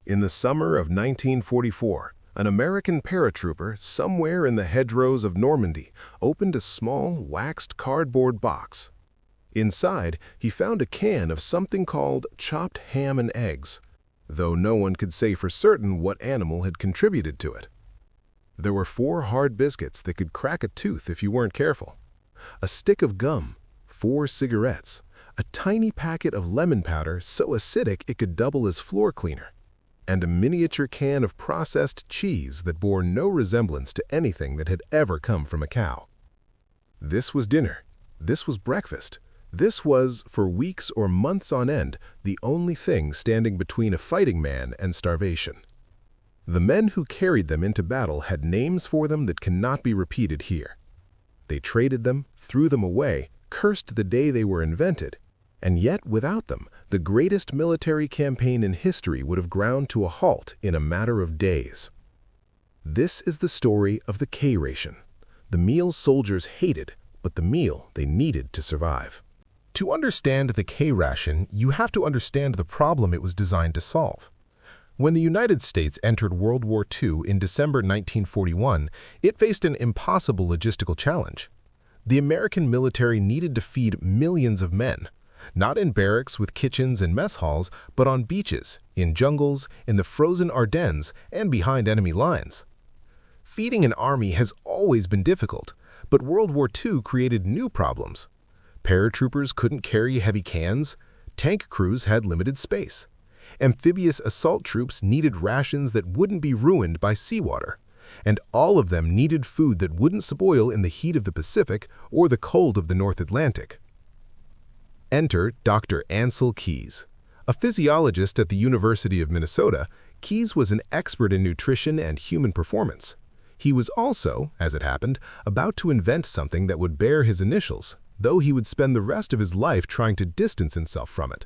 In the summer of 1944, an American paratrooper somewhere in the hedgerows of Normandy opened a small, waxed cardboard box. Inside, he found a can of something called chopped ham and eggs, though no one could say for certain what animal had contributed to it. There were 4 hard biscuits that could crack a tooth if you weren't careful, a stick of gum, 4 cigarettes, a tiny packet of lemon powder so acidic it could double as floor cleaner, and a miniature can of processed cheese that bore no resemblance to anything that had ever come from a cow. This was dinner. This was breakfast. This was, for weeks or months on end, the only thing standing between a fighting man and starvation. The men who carried them into battle had names for them that cannot be repeated here. They traded them, threw them away, cursed the day they were invented, and yet without them, the greatest military campaign in history would have ground to a halt in a matter of days. This is the story of the K-ration, the meal soldiers hated, but the meal they needed to survive. To understand the K-ration, you have to understand the problem it was designed to solve. When the United States entered World War II in December 1941, it faced an impossible logistical challenge. The American military needed to feed millions of men, not in barracks with kitchens and mess halls, but on beaches, in jungles, in the frozen Ardennes, and behind enemy lines. Feeding an army has always been difficult, but World War II created new problems. Paratroopers couldn't carry heavy cans, tank crews had limited space. Amphibious assault troops needed rations that wouldn't be ruined by seawater, and all of them needed food that wouldn't spoil in the heat of the Pacific or the cold of the North Atlantic. Enter Dr. Ancel Keys. A physiologist at the University of Minnesota, Keys was an expert in nutrition and human performance. He was also, as it happened, about to invent something that would bear his initials, though he would spend the rest of his life trying to distance himself from it.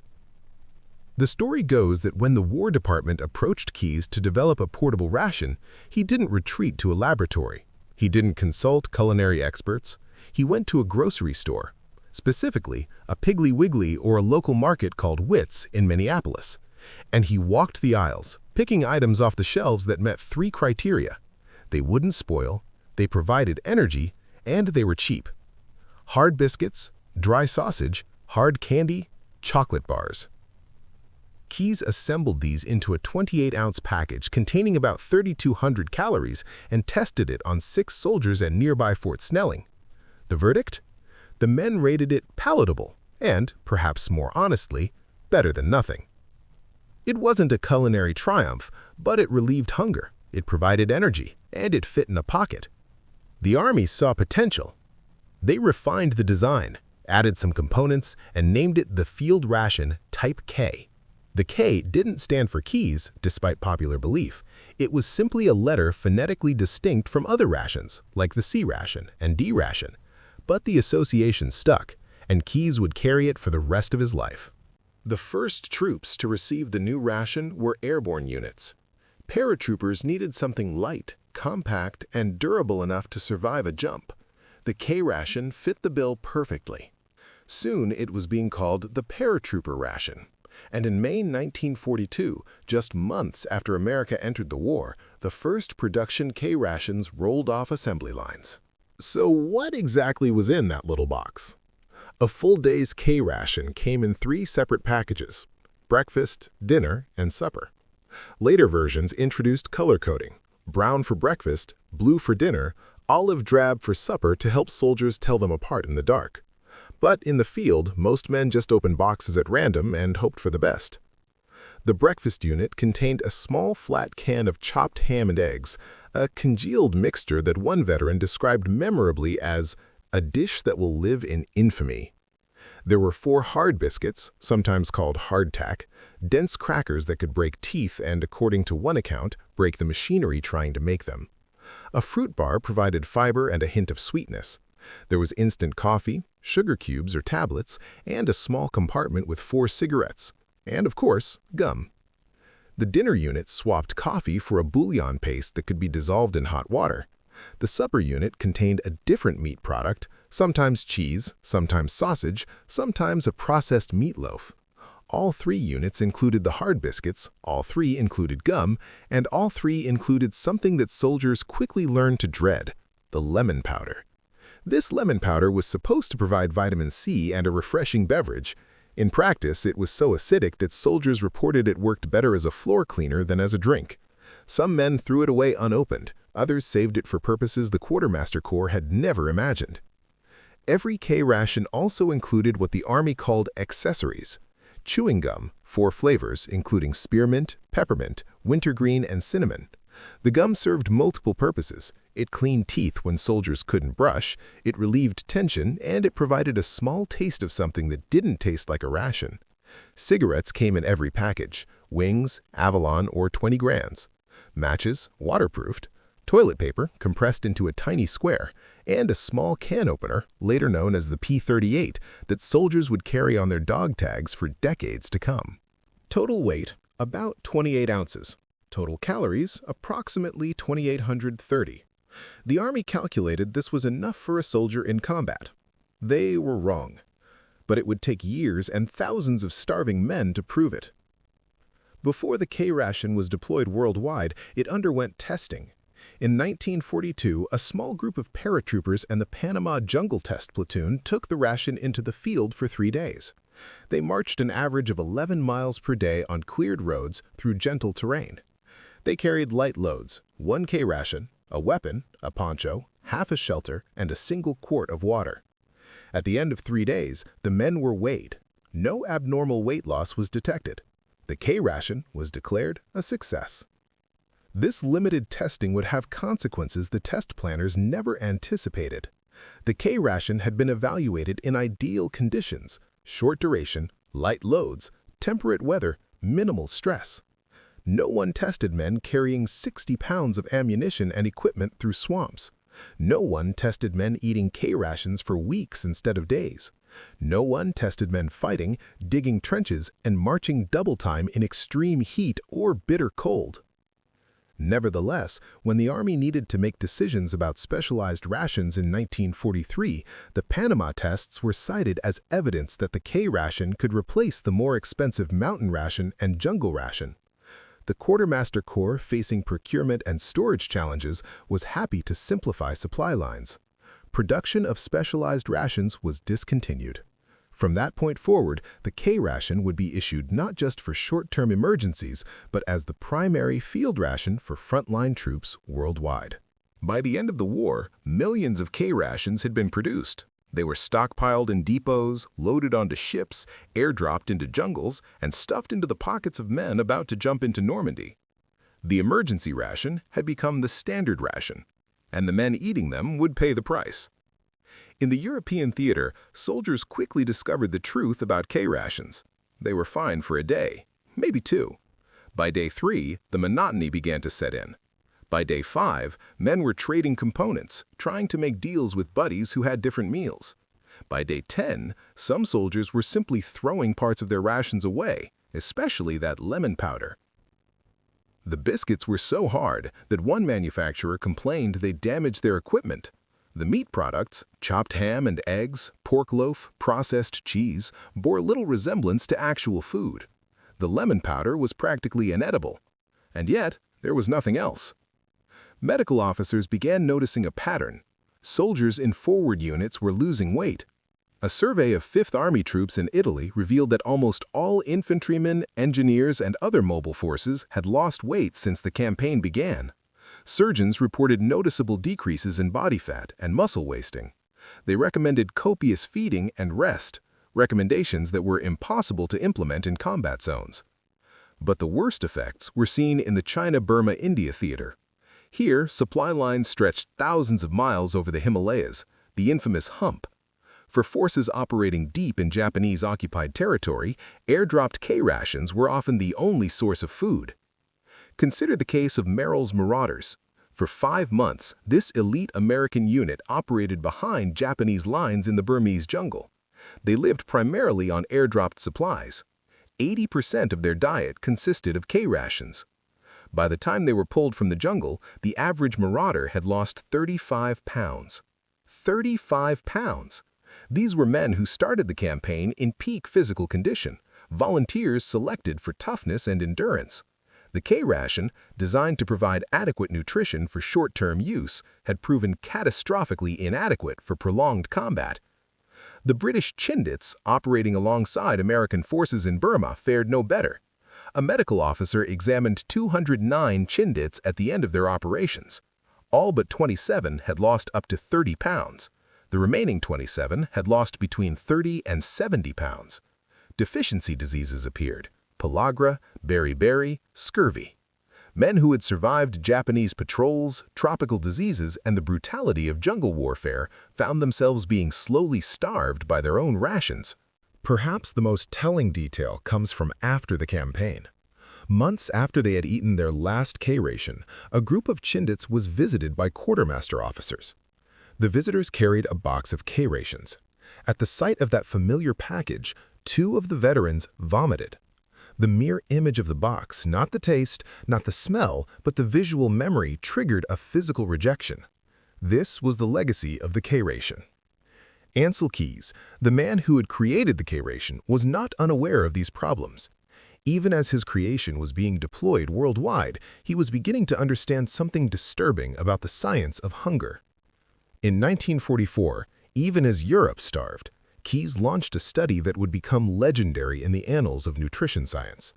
The story goes that when the War Department approached Keys to develop a portable ration, he didn't retreat to a laboratory. He didn't consult culinary experts. He went to a grocery store, specifically a Piggly Wiggly or a local market called Witt's in Minneapolis, and he walked the aisles, picking items off the shelves that met 3 criteria. They wouldn't spoil, they provided energy, and they were cheap. Hard biscuits, dry sausage, hard candy, chocolate bars. Keys assembled these into a 28-ounce package containing about 3,200 calories and tested it on 6 soldiers at nearby Fort Snelling. The verdict? The men rated it palatable and, perhaps more honestly, better than nothing. It wasn't a culinary triumph, but it relieved hunger, it provided energy, and it fit in a pocket. The Army saw potential. They refined the design, added some components, and named it the Field Ration Type K. The K didn't stand for Keys, despite popular belief. It was simply a letter phonetically distinct from other rations, like the C-ration and D-ration. But the association stuck, and Keys would carry it for the rest of his life. The first troops to receive the new ration were airborne units. Paratroopers needed something light, compact, and durable enough to survive a jump. The K-ration fit the bill perfectly. Soon it was being called the Paratrooper ration. And in May 1942, just months after America entered the war, the first production K-rations rolled off assembly lines. So what exactly was in that little box? A full day's K-ration came in 3 separate packages: breakfast, dinner, and supper. Later versions introduced color coding: brown for breakfast, blue for dinner, olive drab for supper to help soldiers tell them apart in the dark. But in the field, most men just opened boxes at random and hoped for the best. The breakfast unit contained a small flat can of chopped ham and eggs, a congealed mixture that one veteran described memorably as a dish that will live in infamy. There were 4 hard biscuits, sometimes called hardtack, dense crackers that could break teeth and, according to one account, break the machinery trying to make them. A fruit bar provided fiber and a hint of sweetness. There was instant coffee, sugar cubes or tablets, and a small compartment with 4 cigarettes, and of course, gum. The dinner unit swapped coffee for a bouillon paste that could be dissolved in hot water. The supper unit contained a different meat product, sometimes cheese, sometimes sausage, sometimes a processed meatloaf. All 3 units included the hard biscuits, all 3 included gum, and all 3 included something that soldiers quickly learned to dread: the lemon powder. This lemon powder was supposed to provide vitamin C and a refreshing beverage. In practice, it was so acidic that soldiers reported it worked better as a floor cleaner than as a drink. Some men threw it away unopened, others saved it for purposes the Quartermaster Corps had never imagined. Every K-ration also included what the Army called accessories: chewing gum, 4 flavors, including spearmint, peppermint, wintergreen, and cinnamon. The gum served multiple purposes. It cleaned teeth when soldiers couldn't brush, it relieved tension, and it provided a small taste of something that didn't taste like a ration. Cigarettes came in every package: Wings, Avalon, or 20 grands. Matches, waterproofed. Toilet paper, compressed into a tiny square, and a small can opener, later known as the P-38, that soldiers would carry on their dog tags for decades to come. Total weight, about 28 ounces. Total calories, approximately 2,830. The Army calculated this was enough for a soldier in combat. They were wrong. But it would take years and thousands of starving men to prove it. Before the K-ration was deployed worldwide, it underwent testing. In 1942, a small group of paratroopers and the Panama Jungle Test Platoon took the ration into the field for 3 days. They marched an average of 11 miles per day on cleared roads through gentle terrain. They carried light loads: 1 K-ration, a weapon, a poncho, half a shelter, and a single quart of water. At the end of 3 days, the men were weighed. No abnormal weight loss was detected. The K-ration was declared a success. This limited testing would have consequences the test planners never anticipated. The K-ration had been evaluated in ideal conditions: short duration, light loads, temperate weather, minimal stress. No one tested men carrying 60 pounds of ammunition and equipment through swamps. No one tested men eating K-rations for weeks instead of days. No one tested men fighting, digging trenches, and marching double time in extreme heat or bitter cold. Nevertheless, when the Army needed to make decisions about specialized rations in 1943, the Panama tests were cited as evidence that the K-ration could replace the more expensive mountain ration and jungle ration. The Quartermaster Corps, facing procurement and storage challenges, was happy to simplify supply lines. Production of specialized rations was discontinued. From that point forward, the K-ration would be issued not just for short-term emergencies, but as the primary field ration for frontline troops worldwide. By the end of the war, millions of K-rations had been produced. They were stockpiled in depots, loaded onto ships, airdropped into jungles, and stuffed into the pockets of men about to jump into Normandy. The emergency ration had become the standard ration, and the men eating them would pay the price. In the European theater, soldiers quickly discovered the truth about K-rations. They were fine for a day, maybe 2. By day 3, the monotony began to set in. By day 5, men were trading components, trying to make deals with buddies who had different meals. By day 10, some soldiers were simply throwing parts of their rations away, especially that lemon powder. The biscuits were so hard that one manufacturer complained they damaged their equipment. The meat products, chopped ham and eggs, pork loaf, processed cheese, bore little resemblance to actual food. The lemon powder was practically inedible. And yet, there was nothing else. Medical officers began noticing a pattern. Soldiers in forward units were losing weight. A survey of 5th Army troops in Italy revealed that almost all infantrymen, engineers, and other mobile forces had lost weight since the campaign began. Surgeons reported noticeable decreases in body fat and muscle wasting. They recommended copious feeding and rest, recommendations that were impossible to implement in combat zones. But the worst effects were seen in the China-Burma-India theater. Here, supply lines stretched thousands of miles over the Himalayas, the infamous hump. For forces operating deep in Japanese-occupied territory, airdropped K-rations were often the only source of food. Consider the case of Merrill's Marauders. For 5 months, this elite American unit operated behind Japanese lines in the Burmese jungle. They lived primarily on airdropped supplies. 80% of their diet consisted of K-rations. By the time they were pulled from the jungle, the average Marauder had lost 35 pounds. 35 pounds! These were men who started the campaign in peak physical condition, volunteers selected for toughness and endurance. The K-ration, designed to provide adequate nutrition for short-term use, had proven catastrophically inadequate for prolonged combat. The British Chindits, operating alongside American forces in Burma, fared no better. A medical officer examined 209 Chindits at the end of their operations. All but 27 had lost up to 30 pounds. The remaining 27 had lost between 30 and 70 pounds. Deficiency diseases appeared: pellagra, beriberi, scurvy. Men who had survived Japanese patrols, tropical diseases, and the brutality of jungle warfare found themselves being slowly starved by their own rations. Perhaps the most telling detail comes from after the campaign. Months after they had eaten their last K-ration, a group of Chindits was visited by quartermaster officers. The visitors carried a box of K-rations. At the sight of that familiar package, 2 of the veterans vomited. The mere image of the box, not the taste, not the smell, but the visual memory triggered a physical rejection. This was the legacy of the K-ration. Ancel Keys, the man who had created the K-ration, was not unaware of these problems. Even as his creation was being deployed worldwide, he was beginning to understand something disturbing about the science of hunger. In 1944, even as Europe starved, Keys launched a study that would become legendary in the annals of nutrition science.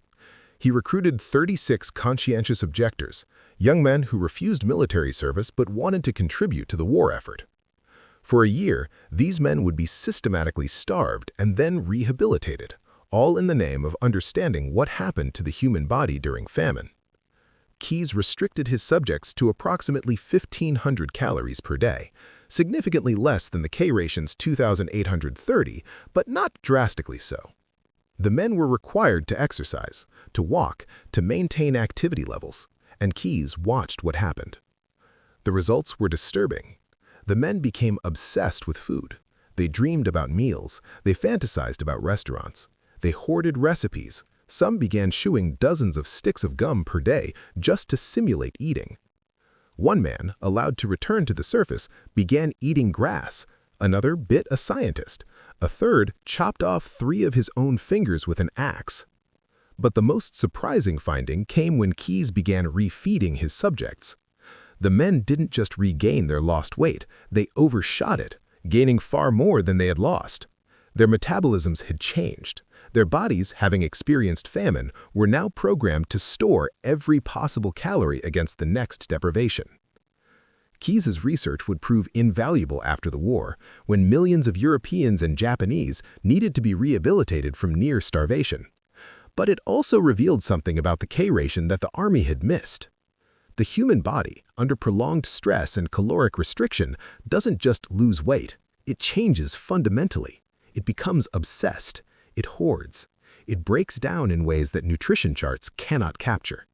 He recruited 36 conscientious objectors, young men who refused military service but wanted to contribute to the war effort. For a year, these men would be systematically starved and then rehabilitated, all in the name of understanding what happened to the human body during famine. Keys restricted his subjects to approximately 1,500 calories per day, significantly less than the K-ration's 2,830, but not drastically so. The men were required to exercise, to walk, to maintain activity levels, and Keys watched what happened. The results were disturbing. The men became obsessed with food. They dreamed about meals. They fantasized about restaurants. They hoarded recipes. Some began chewing dozens of sticks of gum per day just to simulate eating. One man, allowed to return to the surface, began eating grass. Another bit a scientist. A third chopped off 3 of his own fingers with an axe. But the most surprising finding came when Keys began refeeding his subjects. The men didn't just regain their lost weight, they overshot it, gaining far more than they had lost. Their metabolisms had changed. Their bodies, having experienced famine, were now programmed to store every possible calorie against the next deprivation. Keys's research would prove invaluable after the war, when millions of Europeans and Japanese needed to be rehabilitated from near starvation. But it also revealed something about the K-ration that the Army had missed. The human body, under prolonged stress and caloric restriction, doesn't just lose weight. It changes fundamentally. It becomes obsessed. It hoards. It breaks down in ways that nutrition charts cannot capture.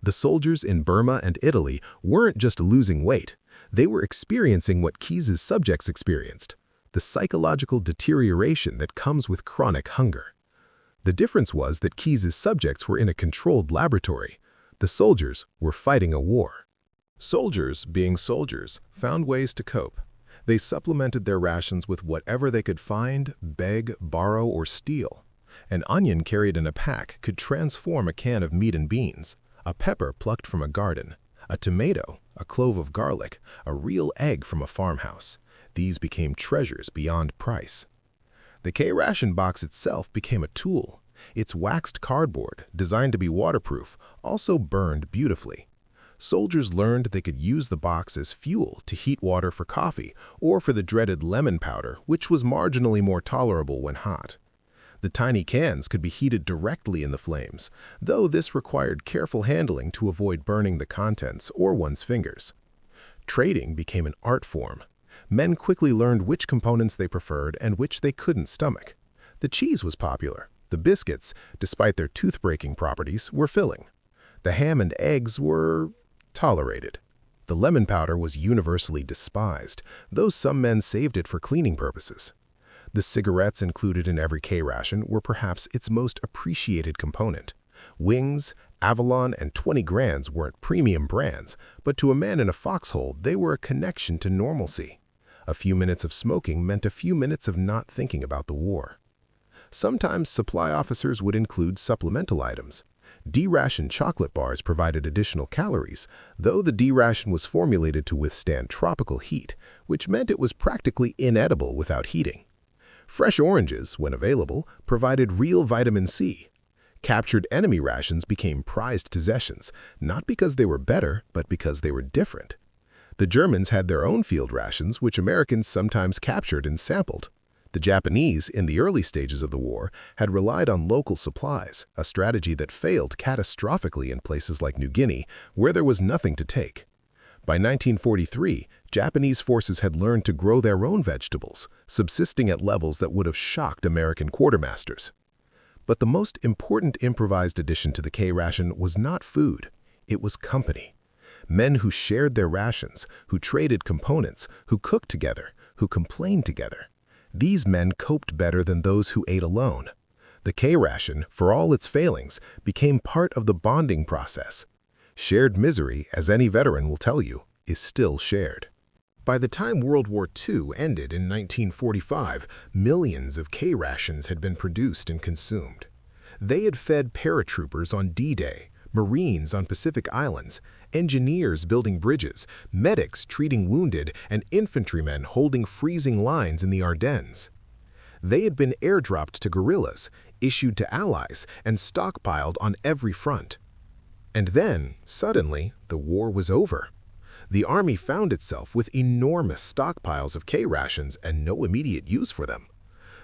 The soldiers in Burma and Italy weren't just losing weight. They were experiencing what Keys's subjects experienced, the psychological deterioration that comes with chronic hunger. The difference was that Keys's subjects were in a controlled laboratory. The soldiers were fighting a war. Soldiers, being soldiers, found ways to cope. They supplemented their rations with whatever they could find, beg, borrow, or steal. An onion carried in a pack could transform a can of meat and beans, a pepper plucked from a garden, a tomato, a clove of garlic, a real egg from a farmhouse. These became treasures beyond price. The K-ration box itself became a tool. Its waxed cardboard, designed to be waterproof, also burned beautifully. Soldiers learned they could use the box as fuel to heat water for coffee or for the dreaded lemon powder, which was marginally more tolerable when hot. The tiny cans could be heated directly in the flames, though this required careful handling to avoid burning the contents or one's fingers. Trading became an art form. Men quickly learned which components they preferred and which they couldn't stomach. The cheese was popular. The biscuits, despite their tooth-breaking properties, were filling. The ham and eggs were tolerated. The lemon powder was universally despised, though some men saved it for cleaning purposes. The cigarettes included in every K-ration were perhaps its most appreciated component. Wings, Avalon, and 20 Grands weren't premium brands, but to a man in a foxhole, they were a connection to normalcy. A few minutes of smoking meant a few minutes of not thinking about the war. Sometimes supply officers would include supplemental items. D-ration chocolate bars provided additional calories, though the D-ration was formulated to withstand tropical heat, which meant it was practically inedible without heating. Fresh oranges, when available, provided real vitamin C. Captured enemy rations became prized possessions, not because they were better, but because they were different. The Germans had their own field rations, which Americans sometimes captured and sampled. The Japanese, in the early stages of the war, had relied on local supplies, a strategy that failed catastrophically in places like New Guinea, where there was nothing to take. By 1943, Japanese forces had learned to grow their own vegetables, subsisting at levels that would have shocked American quartermasters. But the most important improvised addition to the K-ration was not food, it was company. Men who shared their rations, who traded components, who cooked together, who complained together. These men coped better than those who ate alone. The K-ration, for all its failings, became part of the bonding process. Shared misery, as any veteran will tell you, is still shared. By the time World War II ended in 1945, millions of K-rations had been produced and consumed. They had fed paratroopers on D-Day, Marines on Pacific Islands, engineers building bridges, medics treating wounded, and infantrymen holding freezing lines in the Ardennes. They had been airdropped to guerrillas, issued to allies, and stockpiled on every front. And then, suddenly, the war was over. The Army found itself with enormous stockpiles of K-rations and no immediate use for them.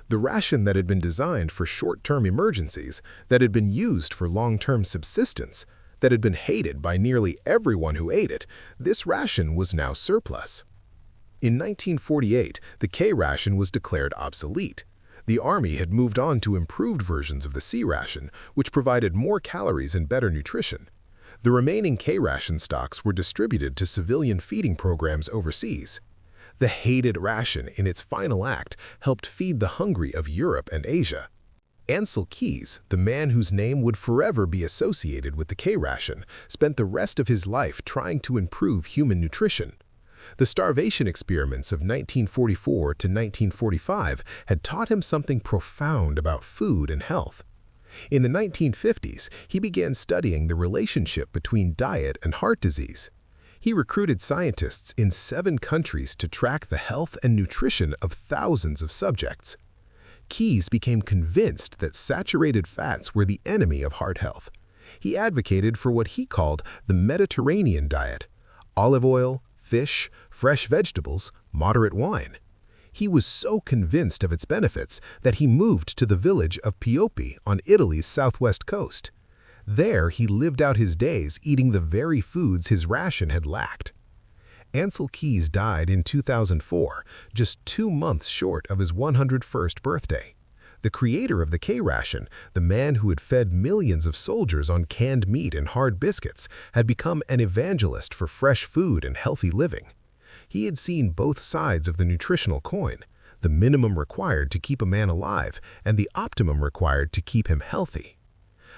The ration that had been designed for short-term emergencies, that had been used for long-term subsistence, that had been hated by nearly everyone who ate it, this ration was now surplus. In 1948, the K-ration was declared obsolete. The Army had moved on to improved versions of the C-ration, which provided more calories and better nutrition. The remaining K-ration stocks were distributed to civilian feeding programs overseas. The hated ration, in its final act, helped feed the hungry of Europe and Asia. Ancel Keys, the man whose name would forever be associated with the K-ration, spent the rest of his life trying to improve human nutrition. The starvation experiments of 1944 to 1945 had taught him something profound about food and health. In the 1950s, he began studying the relationship between diet and heart disease. He recruited scientists in 7 countries to track the health and nutrition of thousands of subjects. Keys became convinced that saturated fats were the enemy of heart health. He advocated for what he called the Mediterranean diet: olive oil, fish, fresh vegetables, moderate wine. He was so convinced of its benefits that he moved to the village of Piopi on Italy's southwest coast. There, he lived out his days eating the very foods his ration had lacked. Ancel Keys died in 2004, just 2 months short of his 101st birthday. The creator of the K-ration, the man who had fed millions of soldiers on canned meat and hard biscuits, had become an evangelist for fresh food and healthy living. He had seen both sides of the nutritional coin, the minimum required to keep a man alive and the optimum required to keep him healthy.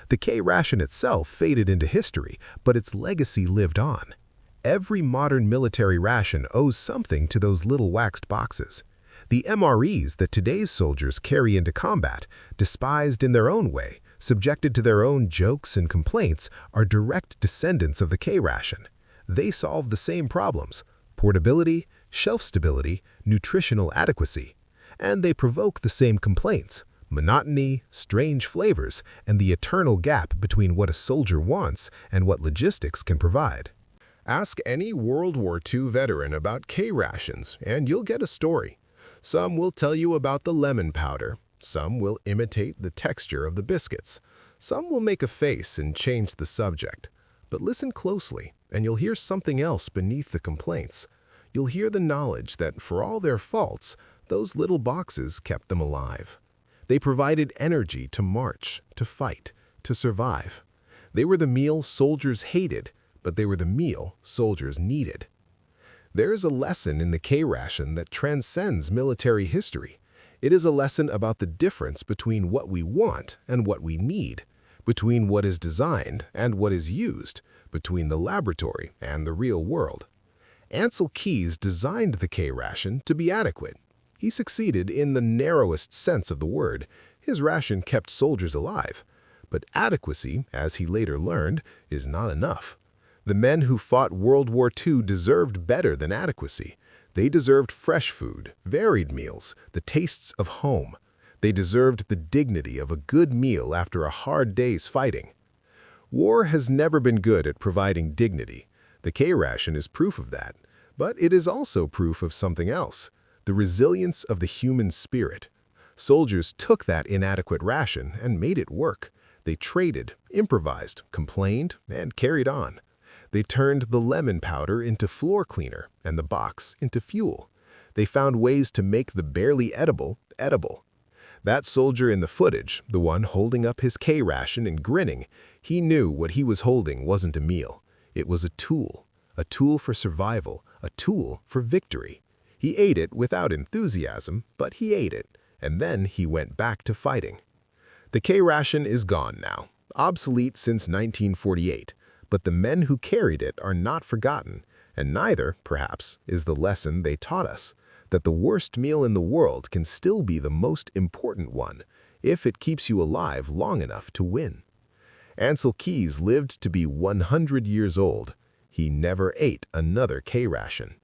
The K-ration itself faded into history, but its legacy lived on. Every modern military ration owes something to those little waxed boxes. The MREs that today's soldiers carry into combat, despised in their own way, subjected to their own jokes and complaints, are direct descendants of the K-ration. They solve the same problems: portability, shelf stability, nutritional adequacy. And they provoke the same complaints: monotony, strange flavors, and the eternal gap between what a soldier wants and what logistics can provide. Ask any World War II veteran about K-rations, and you'll get a story. Some will tell you about the lemon powder. Some will imitate the texture of the biscuits. Some will make a face and change the subject. But listen closely, and you'll hear something else beneath the complaints. You'll hear the knowledge that, for all their faults, those little boxes kept them alive. They provided energy to march, to fight, to survive. They were the meal soldiers hated, but they were the meal soldiers needed. There is a lesson in the K-ration that transcends military history. It is a lesson about the difference between what we want and what we need, between what is designed and what is used, between the laboratory and the real world. Ancel Keys designed the K-ration to be adequate. He succeeded in the narrowest sense of the word. His ration kept soldiers alive. But adequacy, as he later learned, is not enough. The men who fought World War II deserved better than adequacy. They deserved fresh food, varied meals, the tastes of home. They deserved the dignity of a good meal after a hard day's fighting. War has never been good at providing dignity. The K-ration is proof of that. But it is also proof of something else, the resilience of the human spirit. Soldiers took that inadequate ration and made it work. They traded, improvised, complained, and carried on. They turned the lemon powder into floor cleaner and the box into fuel. They found ways to make the barely edible, edible. That soldier in the footage, the one holding up his K-ration and grinning, he knew what he was holding wasn't a meal. It was a tool for survival, a tool for victory. He ate it without enthusiasm, but he ate it, and then he went back to fighting. The K-ration is gone now, obsolete since 1948, but the men who carried it are not forgotten, and neither, perhaps, is the lesson they taught us, that the worst meal in the world can still be the most important one, if it keeps you alive long enough to win. Ancel Keys lived to be 100 years old. He never ate another K-ration.